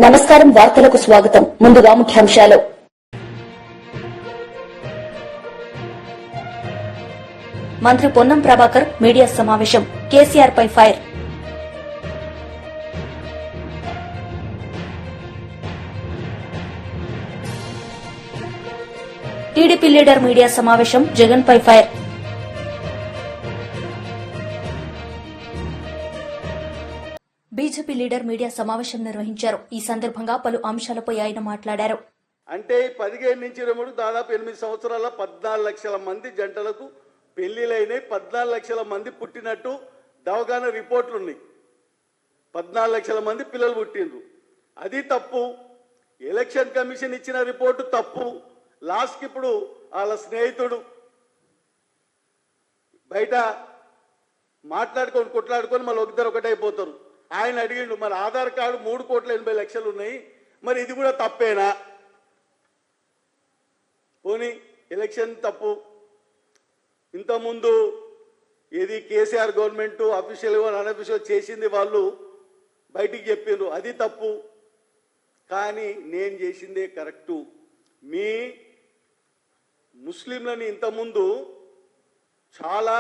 నమస్కారం వార్తలకు స్వాగతం. ముందుగా ముఖ్యాంశాలు. మంత్రి పొన్నం ప్రభాకర్ మీడియా సమావేశం. కేసీఆర్ పై ఫైర్. టీడీపీ లీడర్ మీడియా సమావేశం. జగన్ పై ఫైర్. బీజేపీ లీడర్ మీడియా సమావేశం నిర్వహించారు. ఈ సందర్భంగా పలు అంశాలపై ఆయన మాట్లాడారు. అంటే 15 నుంచి 23 దాదాపు 8 సంవత్సరాల 14 లక్షల మంది జంటలకు పెళ్లిలైనాయి. 14 లక్షల మంది పుట్టినట్టు దవాఖానా రిపోర్ట్లు ఉన్నాయి. 14 లక్షల మంది పిల్లలు పుట్టిండ్రు. అది తప్పు. ఎలక్షన్ కమిషన్ ఇచ్చిన రిపోర్టు తప్పు. లాస్ట్కి ఇప్పుడు వాళ్ళ స్నేహితుడు బయట మాట్లాడుకొని కొట్లాడుకొని మళ్ళీ ఒకరిద్దరు ఒకటైపోతారు. ఆయన అడిగిండు, మరి ఆధార్ కార్డు 3,80,00,000 ఉన్నాయి, మరి ఇది కూడా తప్పేనా? పోనీ ఎలక్షన్ తప్పు. ఇంతకుముందు ఏది కేసీఆర్ గవర్నమెంట్ అఫీషియల్గా అన్అఫీషియల్ చేసింది వాళ్ళు బయటికి చెప్పిండ్రు, అది తప్పు. కానీ నేను చేసిందే కరెక్టు. మీ ముస్లింలని ఇంతకుముందు చాలా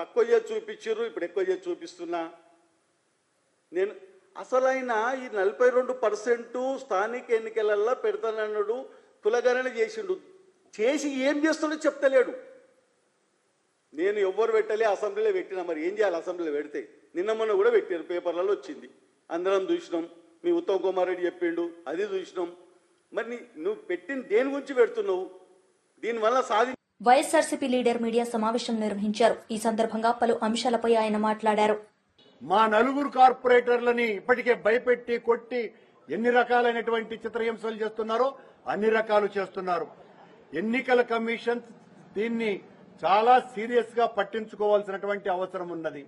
తక్కువ చేసి చూపించారు, ఇప్పుడు ఎక్కువ చేసి చూపిస్తున్నా. నేను అసలైన ఈ 42% స్థానిక ఎన్నికలల్లో పెడతానన్నాడు, కులగణన చేసిండు. చేసి ఏం చేస్తాడో చెప్తలేడు. నేను ఎవ్వరు పెట్టలే, అసెంబ్లీలో పెట్టినా, మరి ఏం చేయాలి? అసెంబ్లీలో పెడితే నిన్న మొన్న కూడా పెట్టారు, పేపర్లలో వచ్చింది, అందరం చూసినాం. మీ ఉత్తమ్ కుమార్ రెడ్డి చెప్పిండు, అది చూసినాం. మరి నువ్వు పెట్టిన దేని గురించి పెడుతున్నావు? దీనివల్ల వైఎస్ఆర్సీపీ లీడర్ మీడియా సమావేశం నిర్వహించారు. ఈ సందర్భంగా పలు అంశాలపై ఆయన మాట్లాడారు. మా నలుగురు కార్పొరేటర్లని ఇప్పటికే భయపెట్టి కొట్టి ఎన్ని రకాలైనటువంటి చిత్రహింసలు చేస్తున్నారో అన్ని రకాలు చేస్తున్నారు. ఎన్నికల కమిషన్ దీన్ని చాలా సీరియస్ గా పట్టించుకోవాల్సినటువంటి అవసరం ఉన్నది.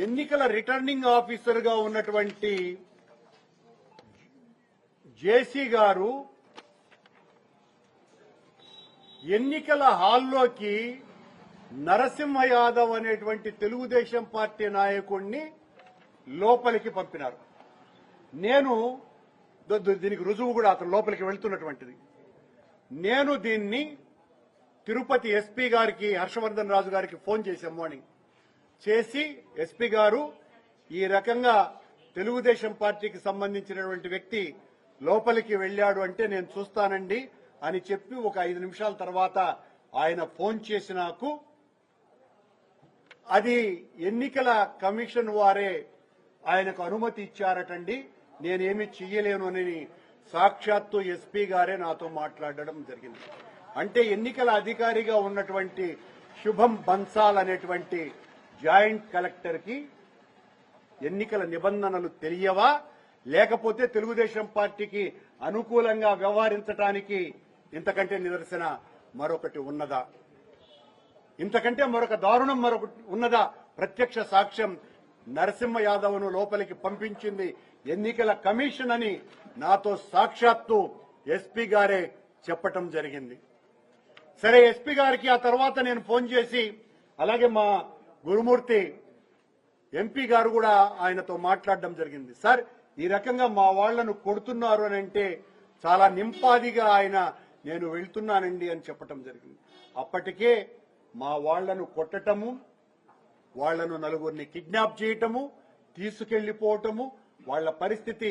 ఎన్నికల రిటర్నింగ్ ఆఫీసర్ గా ఉన్నటువంటి జేసీ గారు ఎన్నికల హాల్లోకి నరసింహ యాదవ్ అనేటువంటి తెలుగుదేశం పార్టీ నాయకుడిని లోపలికి పంపినారు. నేను దీనికి రుజువు కూడా అతను లోపలికి వెళ్తున్నటువంటిది. నేను దీన్ని తిరుపతి ఎస్పీ గారికి, హర్షవర్ధన్ రాజు గారికి ఫోన్ చేశాం మార్నింగ్. చేసి ఎస్పీ గారు ఈ రకంగా తెలుగుదేశం పార్టీకి సంబంధించినటువంటి వ్యక్తి లోపలికి వెళ్లాడు అంటే నేను చూస్తానండి అని చెప్పి ఒక 5 నిమిషాల తర్వాత ఆయన ఫోన్ చేసి నాకు అది ఎన్నికల కమిషన్ వారే ఆయనకు అనుమతి ఇచ్చారటండి, నేనేమి చెయ్యలేను అని సాక్షాత్తు ఎస్పీ గారే నాతో మాట్లాడడం జరిగింది. అంటే ఎన్నికల అధికారిగా ఉన్నటువంటి శుభం బన్సాల్ అనేటువంటి జాయింట్ కలెక్టర్ కి ఎన్నికల నిబంధనలు తెలియవా, లేకపోతే తెలుగుదేశం పార్టీకి అనుకూలంగా వ్యవహరించడానికి ఇంతకంటే నిదర్శన మరొకటి ఉన్నదా? ఇంతకంటే మరొక దారుణం మరొకటి ఉన్నదా? ప్రత్యక్ష సాక్ష్యం నరసింహ యాదవ్ను లోపలికి పంపించింది ఎన్నికల కమిషన్ అని నాతో సాక్షాత్తు ఎస్పీ గారే చెప్పటం జరిగింది. సరే, ఎస్పీ గారికి ఆ తర్వాత నేను ఫోన్ చేసి, అలాగే మా గురుమూర్తి ఎంపీ గారు కూడా ఆయనతో మాట్లాడడం జరిగింది. సార్, ఈ రకంగా మా వాళ్లను కొడుతున్నారు అని అంటే చాలా నింపాదిగా ఆయన నేను వెళ్తున్నానండి అని చెప్పటం జరిగింది. అప్పటికే మా వాళ్లను కొట్టటము, వాళ్లను నలుగురిని కిడ్నాప్ చేయటము, తీసుకెళ్లిపోవటము, వాళ్ల పరిస్థితి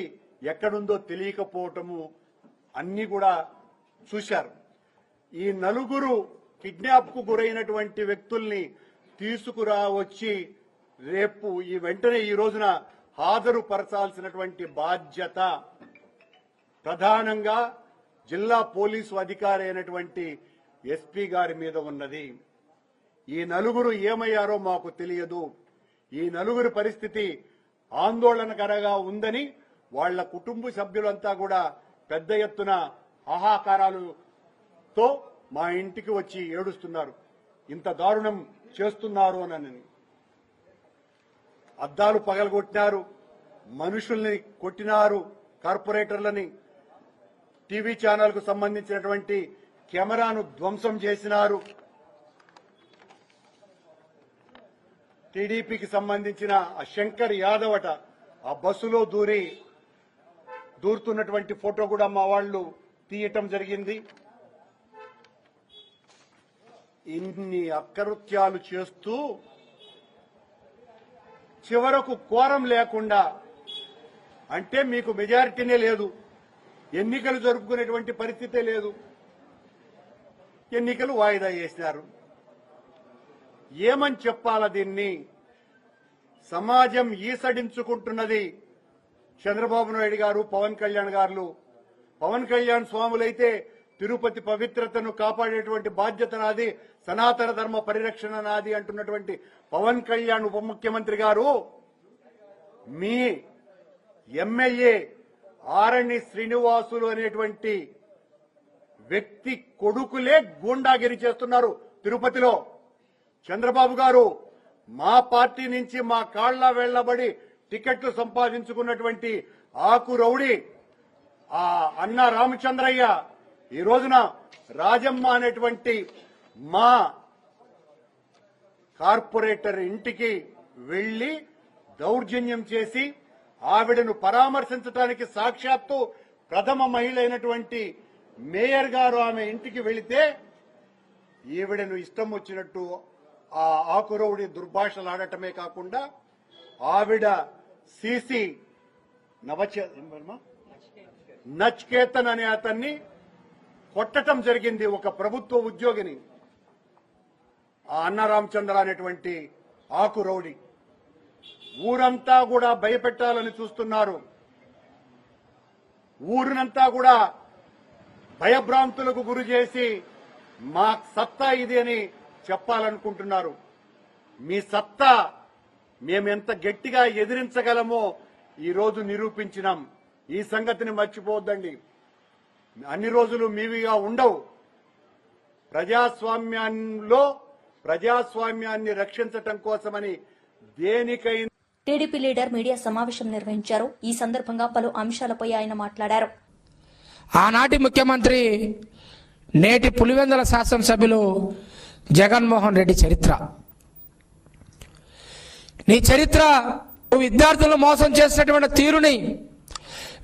ఎక్కడుందో తెలియకపోవటము అన్ని కూడా చూశారు. ఈ నలుగురు కిడ్నాప్ కు గురైనటువంటి వ్యక్తుల్ని తీసుకురా వచ్చి రేపు వెంటనే ఈ రోజున హాజరుపరచాల్సినటువంటి బాధ్యత ప్రధానంగా జిల్లా పోలీసు అధికారి అయినటువంటి ఎస్పీ గారి మీద ఉన్నది. ఈ నలుగురు ఏమయ్యారో మాకు తెలియదు. ఈ నలుగురి పరిస్థితి ఆందోళనకరంగా ఉందని వాళ్ల కుటుంబ సభ్యులంతా కూడా పెద్ద ఎత్తున హాహాకారాలతో మా ఇంటికి వచ్చి ఏడుస్తున్నారు. ఇంత దారుణం చేస్తున్నారు అని. అద్దాలు పగలగొట్టినారు, మనుషుల్ని కొట్టినారు, కార్పొరేటర్లని, టీవీ ఛానల్ కు సంబంధించినటువంటి కెమెరాను ధ్వంసం చేసినారు. టీడీపీకి సంబంధించిన శంకర్ యాదవ్ అట ఆ బస్సులో దూరుతున్నటువంటి ఫోటో కూడా మా వాళ్ళు తీయటం జరిగింది. ఇన్ని అకృత్యాలు చేస్తూ చివరకు కోరం లేకుండా, అంటే మీకు మెజారిటీనే లేదు, ఎన్నికలు జరుపుకునేటువంటి పరిస్థితే లేదు, ఎన్నికలు వాయిదా చేశారు. ఏమని చెప్పాలా దీన్ని? సమాజం ఈసడించుకుంటున్నది చంద్రబాబు నాయుడు గారు, పవన్ కళ్యాణ్ గారు. పవన్ కళ్యాణ్ స్వాములైతే తిరుపతి పవిత్రతను కాపాడేటువంటి బాధ్యత నాది, సనాతన ధర్మ పరిరక్షణ నాది అంటున్నటువంటి పవన్ కళ్యాణ్ ఉప ముఖ్యమంత్రి గారు మీ ఎమ్మెల్యే ఆరణి శ్రీనివాసులు అనేటువంటి వ్యక్తి కొడుకులే గూండాగిరి చేస్తున్నారు తిరుపతిలో. చంద్రబాబు గారు మా పార్టీ నుంచి మా కాళ్ల వెళ్లబడి టికెట్లు సంపాదించుకున్నటువంటి ఆకు రౌడీ ఆ అన్న రామచంద్రయ్య ఈ రోజున రాజమ్మ అనేటువంటి మా కార్పొరేటర్ ఇంటికి వెళ్లి దౌర్జన్యం చేసి ఆవిడను పరామర్శించడానికి సాక్షాత్తు ప్రథమ మహిళ అయినటువంటి మేయర్ గారు ఆమె ఇంటికి వెళితే ఈవిడను ఇష్టం వచ్చినట్టు ఆ ఆకురౌడి దుర్భాషలాడటమే కాకుండా ఆవిడ సిసి నచ్కేతన్ అనే అతన్ని కొట్టడం జరిగింది, ఒక ప్రభుత్వ ఉద్యోగిని. ఆ అన్న రామచంద్ర అనేటువంటి ఆకురౌడి ఊరంతా కూడా భయపెట్టాలని చూస్తున్నారు. ఊరినంతా కూడా భయభ్రాంతులకు గురి చేసి మా సత్తా ఇది అని చెప్పాలనుకుంటున్నారు. మీ సత్తా మేమెంత గట్టిగా ఎదిరించగలమో ఈ రోజు నిరూపించినాం. ఈ సంగతిని మర్చిపోవద్దండి. అన్ని రోజులు మీవిగా ఉండవు. ప్రజాస్వామ్యంలో ప్రజాస్వామ్యాన్ని రక్షించటం కోసమని దేనికైనా. టీడీపీ లీడర్ మీడియా సమావేశం నిర్వహించారు. ఈ సందర్భంగా పలు అంశాలపై ఆయన మాట్లాడారు. ఆనాటి ముఖ్యమంత్రి నేటి పులివెందుల శాసనసభ్యులు జగన్మోహన్ రెడ్డి చరిత్ర. నీ చరిత్ర విద్యార్థులను మోసం చేసినటువంటి తీరుని,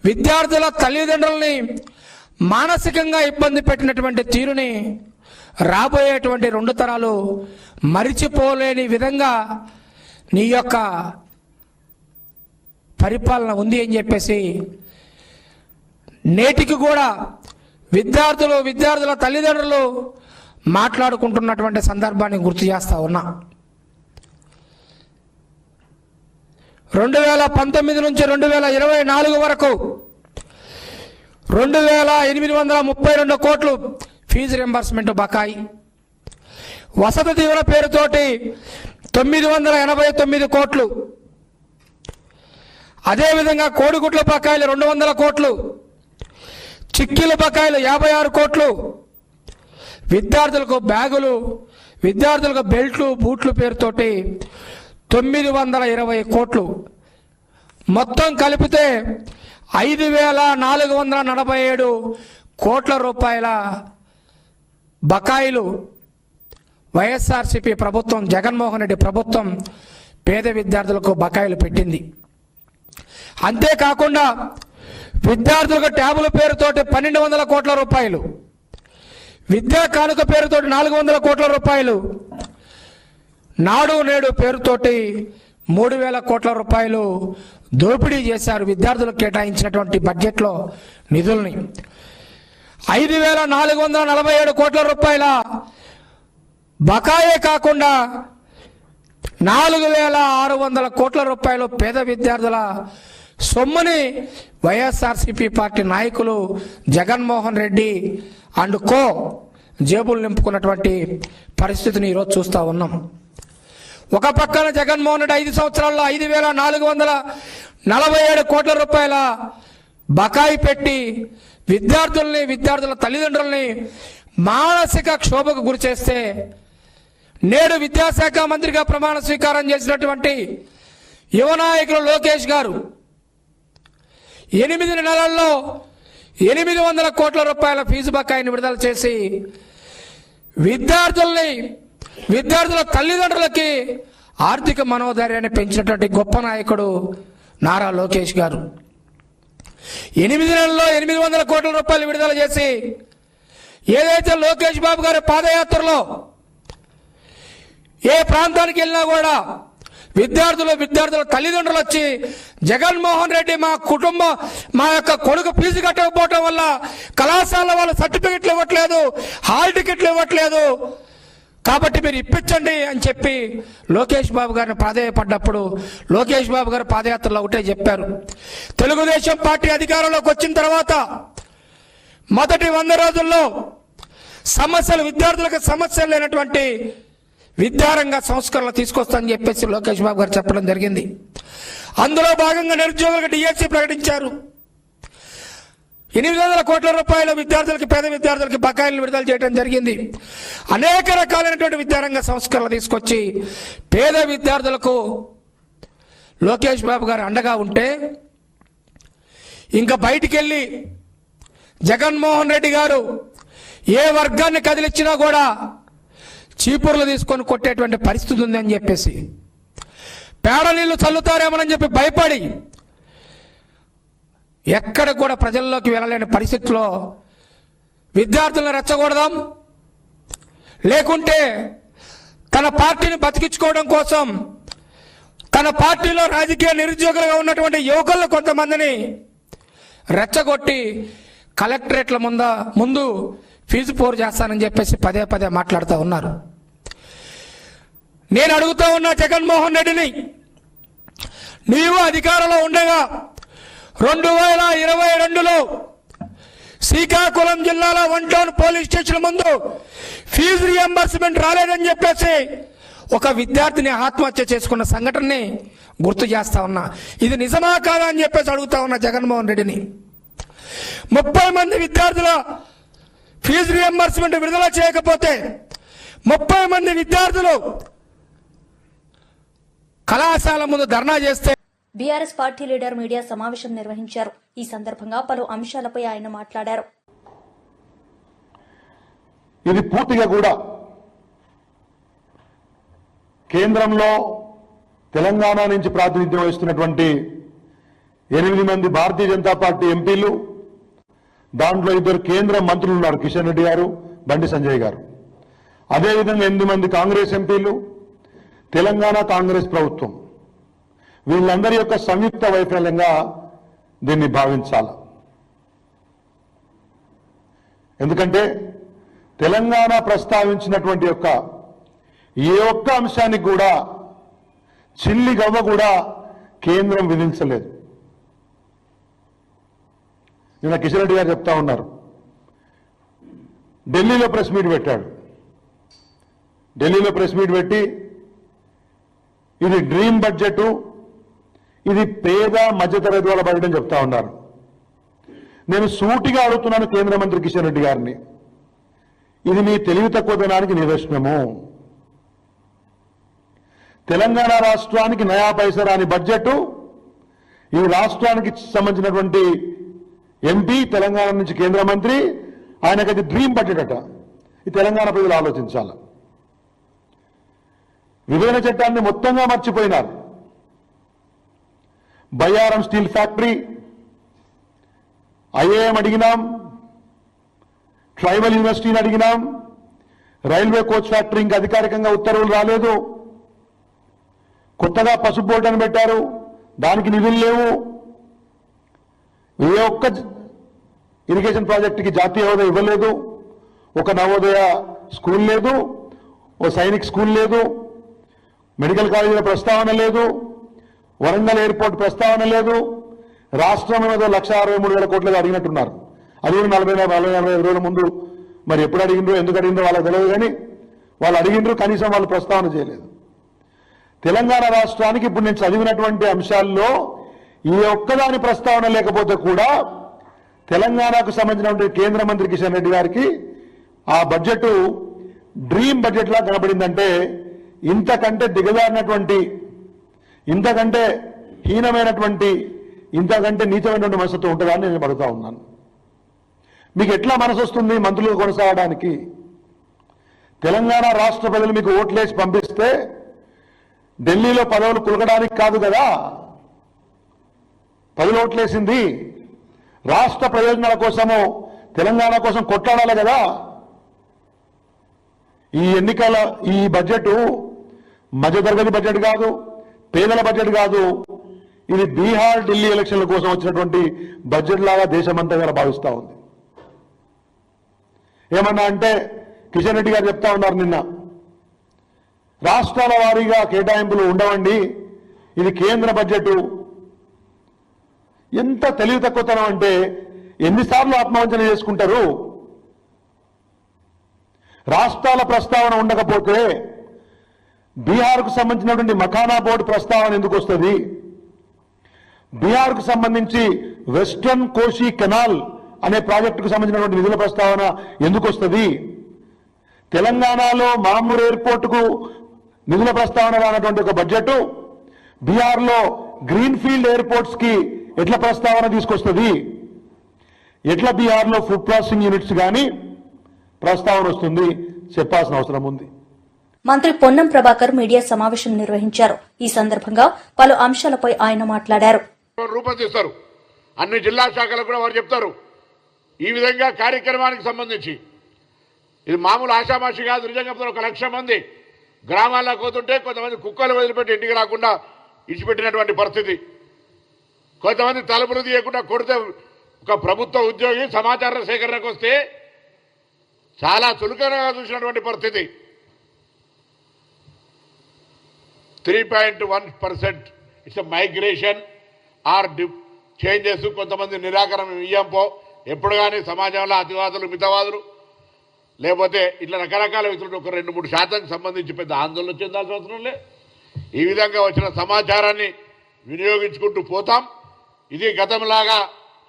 విద్యార్థుల తల్లిదండ్రుల్ని మానసికంగా ఇబ్బంది పెట్టినటువంటి తీరుని రాబోయేటువంటి 2 తరాలు మరిచిపోలేని విధంగా నీ యొక్క పరిపాలన ఉంది అని చెప్పేసి నేటికి కూడా విద్యార్థుల తల్లిదండ్రులు మాట్లాడుకుంటున్నటువంటి సందర్భాన్ని గుర్తు చేస్తా ఉన్నా. 2019 నుంచి 2024 వరకు 2832 కోట్లు ఫీజు రింబర్స్మెంట్ బకాయి, వసతి దీవెన పేరుతోటి 989 కోట్లు, అదేవిధంగా కోడిగుడ్ల బకాయిలు 200 కోట్లు, చిక్కీల బకాయిలు 56 కోట్లు, విద్యార్థులకు బ్యాగులు, విద్యార్థులకు బెల్ట్లు, బూట్లు పేరుతోటి 920 కోట్లు, మొత్తం కలిపితే 5447 కోట్ల రూపాయల బకాయిలు వైఎస్ఆర్సీపీ ప్రభుత్వం, జగన్మోహన్ రెడ్డి ప్రభుత్వం పేద విద్యార్థులకు బకాయిలు పెట్టింది. అంతేకాకుండా విద్యార్థులకు ట్యాబుల పేరుతోటి 1200 కోట్ల రూపాయలు, విద్యా కానుక పేరుతోటి 400 కోట్ల రూపాయలు, నాడు నేడు పేరుతోటి 3000 కోట్ల రూపాయలు దోపిడీ చేశారు విద్యార్థులకు కేటాయించినటువంటి బడ్జెట్లో నిధుల్ని. 5447 కోట్ల రూపాయల బకాయే కాకుండా 4600 కోట్ల రూపాయలు పేద విద్యార్థుల సొమ్ముని వైఎస్ఆర్సీపీ పార్టీ నాయకులు జగన్మోహన్ రెడ్డి అండ్ కో జేబులు నింపుకున్నటువంటి పరిస్థితిని ఈరోజు చూస్తూ ఉన్నాం. ఒక పక్కన జగన్మోహన్ రెడ్డి 5 సంవత్సరాల్లో 5447 కోట్ల రూపాయల బకాయి పెట్టి విద్యార్థుల తల్లిదండ్రుల్ని మానసిక క్షోభకు గురి చేస్తే, నేడు విద్యాశాఖ మంత్రిగా ప్రమాణ స్వీకారం చేసినటువంటి యువ నాయకులు లోకేష్ గారు 8 నెలల్లో 800 కోట్ల రూపాయల ఫీజు బకాయిని విడుదల చేసి విద్యార్థుల తల్లిదండ్రులకి ఆర్థిక మనోధైర్యాన్ని పెంచినటువంటి గొప్ప నాయకుడు నారా లోకేష్ గారు 8 నెలల్లో 800 కోట్ల రూపాయలు విడుదల చేసి ఏదైతే లోకేష్ బాబు గారి పాదయాత్రలో ఏ ప్రాంతానికి వెళ్ళినా కూడా విద్యార్థుల తల్లిదండ్రులు వచ్చి జగన్మోహన్ రెడ్డి మా యొక్క కొడుకు ఫీజు కట్టకపోవటం వల్ల కళాశాల వాళ్ళు సర్టిఫికెట్లు ఇవ్వట్లేదు, హాల్ టికెట్లు ఇవ్వట్లేదు, కాబట్టి మీరు ఇప్పించండి అని చెప్పి లోకేష్ బాబు గారిని ప్రాధేయపడ్డప్పుడు లోకేష్ బాబు గారు పాదయాత్రలో ఒకటే చెప్పారు. తెలుగుదేశం పార్టీ అధికారంలోకి వచ్చిన తర్వాత మొదటి 100 రోజుల్లో విద్యార్థులకు సమస్యలు లేనటువంటి విద్యారంగ సంస్కరణలు తీసుకొస్తానని చెప్పేసి లోకేష్ బాబు గారు చెప్పడం జరిగింది. అందులో భాగంగా నిరుద్యోగులకు డిఎస్సి ప్రకటించారు. 800 కోట్ల రూపాయల పేద విద్యార్థులకి బకాయిలను విడుదల చేయడం జరిగింది. అనేక రకాలైనటువంటి విద్యారంగ సంస్కరణలు తీసుకొచ్చి పేద విద్యార్థులకు లోకేష్ బాబు గారు అండగా ఉంటే ఇంకా బయటికి వెళ్ళి జగన్మోహన్ రెడ్డి గారు ఏ వర్గాన్ని కదిలిచ్చినా కూడా చీపుర్లు తీసుకొని కొట్టేటువంటి పరిస్థితి ఉందని చెప్పేసి పేడ నీళ్లు చల్లుతారేమోనని చెప్పి భయపడి ఎక్కడ కూడా ప్రజల్లోకి వెళ్ళలేని పరిస్థితిలో విద్యార్థులను రెచ్చగొడదాం, లేకుంటే తన పార్టీని బతికించుకోవడం కోసం తన పార్టీలో రాజకీయ నిరుద్యోగులుగా ఉన్నటువంటి యువకులను కొంతమందిని రెచ్చగొట్టి కలెక్టరేట్ల ముందు ఫీజు పోరు చేస్తానని చెప్పేసి పదే మాట్లాడుతూ ఉన్నారు. నేను అడుగుతా ఉన్నా జగన్మోహన్ రెడ్డిని, నీవు అధికారంలో ఉండగా 2022లో శ్రీకాకుళం జిల్లాలో 1 టౌన్ పోలీస్ స్టేషన్ ముందు ఫీజు రియంబర్స్మెంట్ రాలేదని చెప్పేసి ఒక విద్యార్థిని ఆత్మహత్య చేసుకున్న సంఘటనని గుర్తు చేస్తా ఉన్నా. ఇది నిజమా కాదా అని చెప్పేసి అడుగుతా ఉన్నా జగన్మోహన్ రెడ్డిని. 30 మంది విద్యార్థుల ఫీజు రియంబర్స్మెంట్ విడుదల చేయకపోతే 30 మంది విద్యార్థులు కళాశాల ముందు ధర్నా చేస్తే బీఆర్ఎస్ పార్టీ లీడర్ మీడియా సమావేశం నిర్వహించారు. ఈ సందర్భంగా పలు అంశాలపై ఆయన మాట్లాడారు. ఇది పూర్తిగా కూడా కేంద్రంలో తెలంగాణ నుంచి ప్రాతినిధ్యం వహిస్తున్నటువంటి 8 మంది భారతీయ జనతా పార్టీ ఎంపీలు, దాంట్లో 2 కేంద్ర మంత్రులు ఉన్నారు, కిషన్ రెడ్డి గారు, బండి సంజయ్ గారు. అదేవిధంగా 8 మంది కాంగ్రెస్ ఎంపీలు, తెలంగాణ కాంగ్రెస్ ప్రభుత్వం, వీళ్ళందరి యొక్క సంయుక్త వైఫల్యంగా దీన్ని భావించాలి. ఎందుకంటే తెలంగాణ ప్రస్తావించినటువంటి యొక్క ఏ ఒక్క అంశానికి కూడా చిల్లి గవ్వ కూడా కేంద్రం విధించలేదు. నిన్న కిషన్ రెడ్డి గారు చెప్తా ఉన్నారు, ఢిల్లీలో ప్రెస్ మీట్ పెట్టాడు. ఢిల్లీలో ప్రెస్ మీట్ పెట్టి ఇది డ్రీమ్ బడ్జెట్, ఇది పేద మధ్యతరగతి వాళ్ళ బడ్జెట్ అని చెప్తా ఉన్నారు. నేను సూటిగా అడుగుతున్నాను కేంద్ర మంత్రి కిషన్ రెడ్డి గారిని, ఇది మీ తెలివి తక్కువతనానికి నిదర్శనము. తెలంగాణ రాష్ట్రానికి నయా పైసా రాని బడ్జెట్, ఈ రాష్ట్రానికి సంబంధించినటువంటి ఎంపీ, తెలంగాణ నుంచి కేంద్ర మంత్రి, ఆయనకది డ్రీమ్ బడ్జెట్ అట. ఈ తెలంగాణ ప్రజలు ఆలోచించాలి. విభజన చట్టాన్ని మొత్తంగా మర్చిపోయినారు. బయ్యారం స్టీల్ ఫ్యాక్టరీ, ఐఏఎం అడిగినాం, ట్రైబల్ యూనివర్సిటీని అడిగినాం, రైల్వే కోచ్ ఫ్యాక్టరీ ఇంకా అధికారికంగా ఉత్తర్వులు రాలేదు. కొత్తగా పసుపు బోర్డు అని పెట్టారు, దానికి నిధులు లేవు. ఏ ఒక్క ఇరిగేషన్ ప్రాజెక్టుకి జాతీయ హోదా ఇవ్వలేదు. ఒక నవోదయ స్కూల్ లేదు, ఓ సైనిక్ స్కూల్ లేదు, మెడికల్ కాలేజీల ప్రస్తావన లేదు, వరంగల్ ఎయిర్పోర్ట్ ప్రస్తావన లేదు. రాష్ట్రం ఏదో 1,63,000 కోట్లుగా అడిగినట్టున్నారు. అది కూడా 40-45 రోజుల ముందు మరి ఎప్పుడు అడిగినరో ఎందుకు అడిగినరో వాళ్ళకి తెలియదు, కానీ వాళ్ళు అడిగినరు, కనీసం వాళ్ళు ప్రస్తావన చేయలేదు. తెలంగాణ రాష్ట్రానికి ఇప్పుడు నేను చదివినటువంటి అంశాల్లో ఈ ఒక్కదాని ప్రస్తావన లేకపోతే కూడా తెలంగాణకు సంబంధించినటువంటి కేంద్ర మంత్రి కిషన్ రెడ్డి గారికి ఆ బడ్జెట్ డ్రీమ్ బడ్జెట్ లా కనబడిందంటే ఇంతకంటే దిగజారినటువంటి, ఇంతకంటే హీనమైనటువంటి, ఇంతకంటే నీచమైనటువంటి మనసుతో ఉంటుందా అని నేను అడుగుతా ఉన్నాను. మీకు ఎట్లా మనసు వస్తుంది మంత్రులు కొనసాగడానికి? తెలంగాణ రాష్ట్ర ప్రజలు మీకు ఓట్లేసి పంపిస్తే ఢిల్లీలో పదవులు కులగడానికి కాదు కదా. 10 ఓట్లేసింది. రాష్ట్ర ప్రయోజనాల కోసము తెలంగాణ కోసం కొట్లాడాలి కదా. ఈ ఎన్నికల ఈ బడ్జెట్ మధ్యతరగతి బడ్జెట్ కాదు, పేదల బడ్జెట్ కాదు. ఇది బీహార్ ఢిల్లీ ఎలక్షన్ల కోసం వచ్చినటువంటి బడ్జెట్ లాగా దేశమంతా కూడా భావిస్తూ ఉంది. ఏమన్నా అంటే కిషన్ రెడ్డి గారు చెప్తా ఉన్నారు నిన్న, రాష్ట్రాల వారీగా కేటాయింపులు ఉండవండి, ఇది కేంద్ర బడ్జెట్. ఎంత తెలివి తక్కువతనం అంటే ఎన్నిసార్లు ఆత్మవంచన చేసుకుంటారు. రాష్ట్రాల ప్రస్తావన ఉండకపోతే బీహార్కు సంబంధించినటువంటి మఖానా బోర్డు ప్రస్తావన ఎందుకు వస్తుంది? బీహార్కు సంబంధించి వెస్టర్న్ కోషి కెనాల్ అనే ప్రాజెక్టుకు సంబంధించినటువంటి నిధుల ప్రస్తావన ఎందుకు వస్తుంది? తెలంగాణలో మామూలు ఎయిర్పోర్టుకు నిధుల ప్రస్తావన రానటువంటి ఒక బడ్జెట్ బీహార్లో గ్రీన్ఫీల్డ్ ఎయిర్పోర్ట్స్ కి ఎట్లా ప్రస్తావన తీసుకొస్తుంది? ఎట్లా బీహార్లో ఫుడ్ ప్రాసెసింగ్ యూనిట్స్ కానీ ప్రస్తావన వస్తుంది? చెప్పాల్సిన అవసరం ఉంది. మంత్రి పొన్నం ప్రభాకర్ మీడియా సమావేశం నిర్వహించారు. ఈ సందర్భంగా పలు అంశాలపై ఆయన మాట్లాడారు. రూపొందిస్తారు, అన్ని జిల్లా శాఖలకు కూడా వారు చెప్తారు. ఈ విధంగా కార్యక్రమానికి సంబంధించి ఇది మామూలు ఆషామాషి కాదు. నిజంగా 1,00,000 మంది గ్రామాల్లోకి పోతుంటే కొంతమంది కుక్కలు వదిలిపెట్టి ఇంటికి రాకుండా ఇచ్చిపెట్టినటువంటి పరిస్థితి, కొంతమంది తలుపులు తీయకుండా కొడితే ఒక ప్రభుత్వ ఉద్యోగి సమాచార సేకరణకు వస్తే చాలా చులకనగా చూసినటువంటి పరిస్థితి. 3.1% ఇట్స్ మైగ్రేషన్ ఆర్ చేంజెస్. కొంతమంది నిరాకరణ ఇయ్యంపో ఎప్పుడు కానీ సమాజంలో అతివాదులు మితవాదులు లేకపోతే ఇట్లా రకరకాల వ్యక్తులు ఒక 2-3% సంబంధించి పెద్ద ఆందోళన చెందాల్సిన అవసరం లే. ఈ విధంగా వచ్చిన సమాచారాన్ని వినియోగించుకుంటూ పోతాం. ఇది గతంలాగా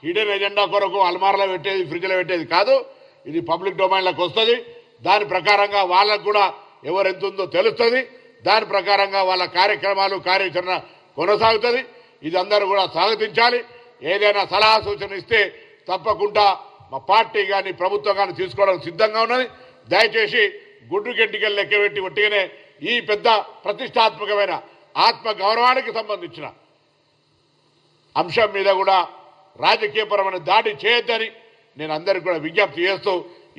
హిడెన్ ఎజెండా కొరకు అల్మార్లో పెట్టేది, ఫ్రిడ్జ్లో పెట్టేది కాదు. ఇది పబ్లిక్ డొమైన్లోకి వస్తుంది. దాని ప్రకారంగా వాళ్ళకు కూడా ఎవరు ఎంత ఉందో తెలుస్తుంది. దాని ప్రకారంగా వాళ్ళ కార్యక్రమాలు కార్యాచరణ కొనసాగుతుంది. ఇది అందరూ కూడా స్వాగతించాలి. ఏదైనా సలహా సూచన ఇస్తే తప్పకుండా మా పార్టీ కానీ ప్రభుత్వం కానీ తీసుకోవడం సిద్ధంగా ఉన్నది. దయచేసి గుడ్డు గెంటికలు లెక్కబెట్టి ఒట్టిగానే ఈ పెద్ద ప్రతిష్టాత్మకమైన ఆత్మ గౌరవానికి సంబంధించిన అంశం మీద కూడా రాజకీయపరమైన దాడి చేయొద్దని నేను అందరికీ కూడా విజ్ఞప్తి చేస్తూ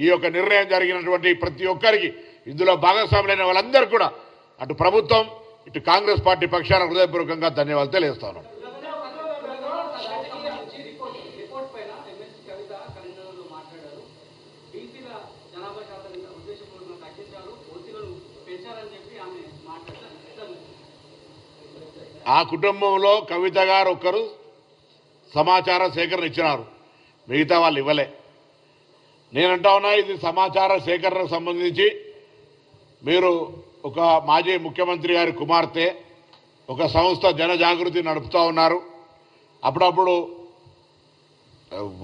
ఈ యొక్క నిర్ణయం జరిగినటువంటి ప్రతి ఒక్కరికి ఇందులో భాగస్వాములైన వాళ్ళందరూ కూడా అటు ప్రభుత్వం ఇటు కాంగ్రెస్ పార్టీ పక్షాన హృదయపూర్వకంగా ధన్యవాదాలు తెలియజేస్తాను. ఆ కుటుంబంలో కవిత గారు ఒక్కరు సమాచార సేకరణ ఇచ్చినారు, మిగతా వాళ్ళు ఇవ్వలే. నేనంటా ఉన్నా ఇది సమాచార సేకరణకు సంబంధించి మీరు ఒక మాజీ ముఖ్యమంత్రి గారి కుమార్తె ఒక సంస్థ జనజాగృతి నడుపుతూ ఉన్నారు. అప్పుడప్పుడు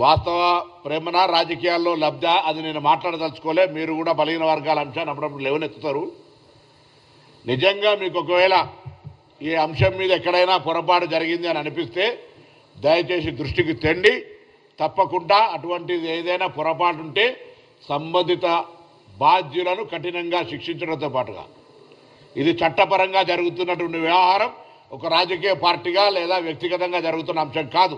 వాస్తవ ప్రేమన రాజకీయాల్లో లబ్ధ అది నేను మాట్లాడదలుచుకోలే. మీరు కూడా బలహీన వర్గాల అంశాన్ని అప్పుడప్పుడు లేవనెత్తుతారు. నిజంగా మీకు ఒకవేళ ఈ అంశం మీద ఎక్కడైనా పొరపాటు జరిగింది అని అనిపిస్తే దయచేసి దృష్టికి తెండి. తప్పకుండా అటువంటిది ఏదైనా పొరపాటు ఉంటే సంబంధిత బాధ్యులను కఠినంగా శిక్షించడంతో పాటుగా ఇది చట్టపరంగా జరుగుతున్నటువంటి వ్యవహారం ఒక రాజకీయ పార్టీగా లేదా వ్యక్తిగతంగా జరుగుతున్న అంశం కాదు.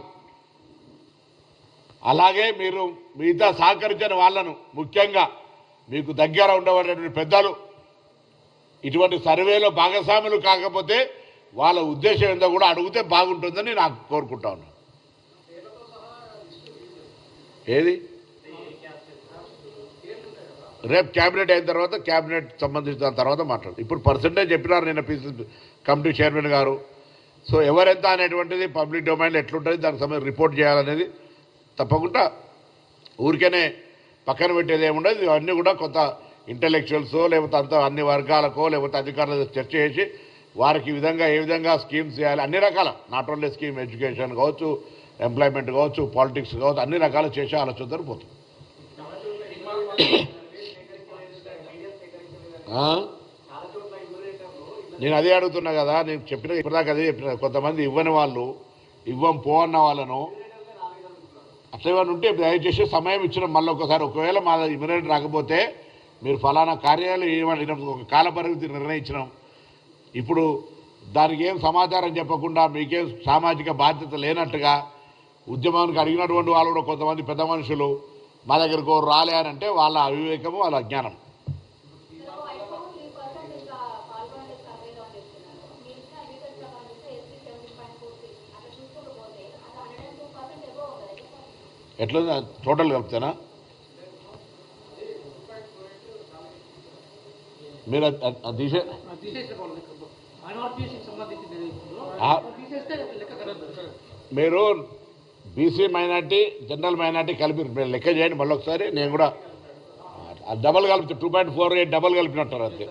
అలాగే మీరు మిగతా సహకరించిన వాళ్ళను, ముఖ్యంగా మీకు దగ్గర ఉండబడేటువంటి పెద్దలు ఇటువంటి సర్వేలో భాగస్వాములు కాకపోతే వాళ్ళ ఉద్దేశం ఏందో కూడా అడిగితే బాగుంటుందని నాకు కోరుకుంటా ఉన్నాను. ఏది రేపు క్యాబినెట్ అయిన తర్వాత క్యాబినెట్ సంబంధించిన తర్వాత మాట్లాడు. ఇప్పుడు పర్సెంటేజ్ చెప్పినారు నిన్న పీసీ కమిటీ చైర్మన్ గారు. సో ఎవరెంత అనేటువంటిది పబ్లిక్ డొమైన్లో ఎట్లుంటుంది దానికి సంబంధించి రిపోర్ట్ చేయాలనేది తప్పకుండా ఊరికేనే పక్కన పెట్టేది ఏముండదు. ఇవన్నీ కూడా కొంత ఇంటలెక్చువల్సో లేకపోతే అంత అన్ని వర్గాలకో లేకపోతే అధికారులతో చర్చ చేసి వారికి ఈ విధంగా ఏ విధంగా స్కీమ్స్ చేయాలి, అన్ని రకాల నాట్ ఓన్లీ స్కీమ్ ఎడ్యుకేషన్ కావచ్చు, ఎంప్లాయ్మెంట్ కావచ్చు, పాలిటిక్స్ కావచ్చు, అన్ని రకాలు చేసే ఆలోచనతో పోతుంది. నేను అదే అడుగుతున్నా కదా, నేను చెప్పిన ఇప్పటిదాకా అదే చెప్పిన. కొంతమంది ఇవ్వని వాళ్ళు, ఇవ్వం పో అన్న వాళ్ళను అట్లా ఏమైనా ఉంటే దయచేసి సమయం ఇచ్చిన మళ్ళీ ఒకసారి ఒకవేళ మా ఇమ్మీడియట్ రాకపోతే మీరు ఫలానా కార్యాలయం ఏమని ఒక కాల పరిమితి నిర్ణయించినాం. ఇప్పుడు దానికి ఏం సమాచారం చెప్పకుండా మీకేం సామాజిక బాధ్యత లేనట్టుగా ఉద్యమానికి అడిగినటువంటి వాళ్ళు కూడా కొంతమంది పెద్ద మనుషులు మా దగ్గరకు రాలే అని అంటే వాళ్ళ అవివేకము, వాళ్ళ అజ్ఞానం. ఎట్లా టోటల్ కలిపితేనా మీరు తీసే మీరు బీసీ మైనార్టీ, జనరల్ మైనార్టీ కలిపి లెక్క చేయండి మళ్ళీ ఒకసారి. నేను కూడా డబల్ కలిపి 2.48 డబల్ కలిపినట్టారు అంతే.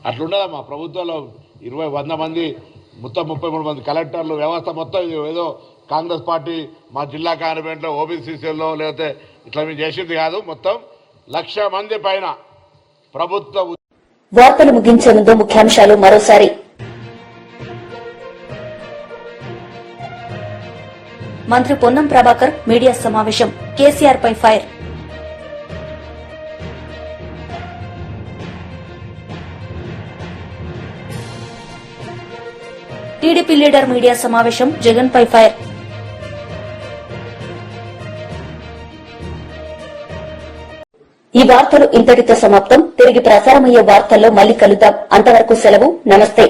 అట్లుండదా మా ప్రభుత్వంలో 100 మంది మొత్తం 33 మంది కలెక్టర్లు, వ్యవస్థ మొత్తం ఏదో కాంగ్రెస్ పార్టీ మా జిల్లా కార్పొరేట్లో ఓబీసీసీలో లేకపోతే ఇట్లా మీరు చేసింది కాదు. మొత్తం 1,00,000 మంది పైన ప్రభుత్వ. వార్తలు ముగించే ముందు ముఖ్యాంశాలు మరోసారి. మంత్రి పొన్నం ప్రభాకర్ మీడియా సమావేశం, కేసీఆర్ పై ఫైర్. టీడీపీ లీడర్ మీడియా సమావేశం, జగన్ పై ఫైర్. ఈ వార్తలు ఇంతటితో సమాప్తం. తిరిగి ప్రసారమయ్యే వార్తల్లో మళ్లీ కలుద్దాం. అంతవరకు సెలవు. నమస్తే.